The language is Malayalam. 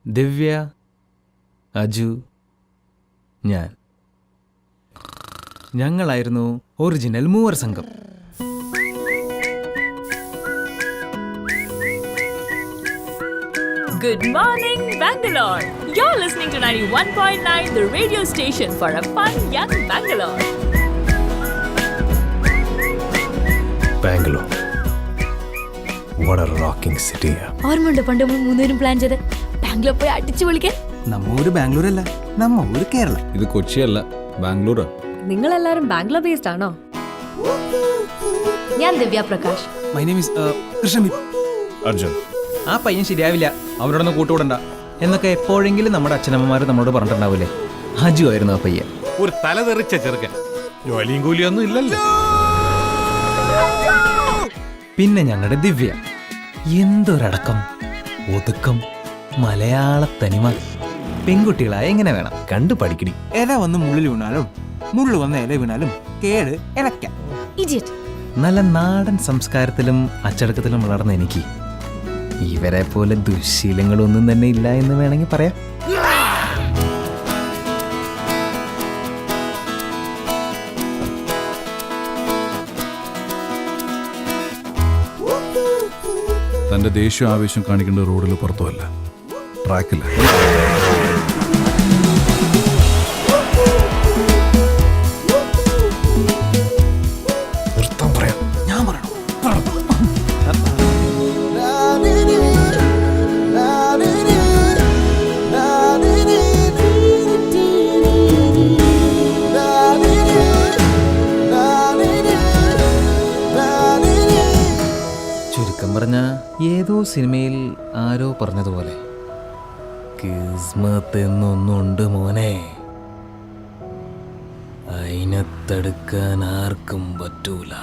ദിവ്യ, അജു, ഞാൻ. ഞങ്ങളായിരുന്നു ഒറിജിനൽ മൂവർ സംഘം. Good morning, Bangalore. You're listening to 91.9, the radio station for a fun young Bangalore. Bangalore. What a rocking city. ഓർമ്മയുണ്ട് പണ്ട് നമ്മൾ മൂന്നുപേരും പ്ലാൻ ചെയ്ത് ബാംഗ്ലൂർ പോയി അടിച്ചു പൊളിക്കാൻ? നമ്മ ഊര് ബാംഗ്ലൂർ അല്ല, നമ്മ ഊര് കേരളം. ഇത് കൊച്ചിയല്ല, ബാംഗ്ലൂരാ. നിങ്ങളെല്ലാരും ബാംഗ്ലൂർ ബേസ്ഡ് ആണോ? ഞാൻ Divya Prakash. My name is കൃഷ്ണമി. Arjun. ആ പയ്യൻ ശരിയാവില്ല, അവരോടൊന്നും കൂട്ടുകൂടണ്ട എന്നൊക്കെ എപ്പോഴെങ്കിലും നമ്മുടെ അച്ഛനമ്മമാർ നമ്മളോട് പറഞ്ഞിട്ടുണ്ടാവില്ലേ. അജു ആയിരുന്നു ആ പയ്യൻ. ഒരു തലതെറിച്ച ചെറുക്കൻ. ജോലിയും കൂലിയൊന്നും ഇല്ലല്ലോ. പിന്നെ ഞങ്ങളുടെ ദിവ്യ, എന്തൊരടക്കം, ഒതുക്കം, മലയാള തനിമ. പെൺകുട്ടികളായ എങ്ങനെ വേണം, കണ്ടു പഠിക്കടി. ഇല വന്ന് മുള്ളിൽ വീണാലും മുള്ളു വന്ന് ഇല വീണാലും കേട് ഇളക്കാം. ഇഡിയറ്റ്. നല്ല നാടൻ സംസ്കാരത്തിലും അച്ചടക്കത്തിലും വളർന്ന എനിക്ക് ഇവരെ പോലെ ദുശ്ശീലങ്ങളൊന്നും തന്നെ ഇല്ല എന്ന് വേണമെങ്കിൽ പറയാം. തന്റെ ദേഷ്യം ആവേശം കാണിക്കേണ്ട റോഡിൽ പുറത്തുമല്ല, ട്രാക്കില്ല. നിർത്താൻ പറയാം. ഞാൻ പറയണോ? ചുരുക്കം പറഞ്ഞ ഏതോ സിനിമയിൽ ആരോ പറഞ്ഞതുപോലെ കിസ്മത്ത് എന്നൊന്നുണ്ട് മോനെ, അതിനെ തടുക്കാൻ ആർക്കും പറ്റൂല.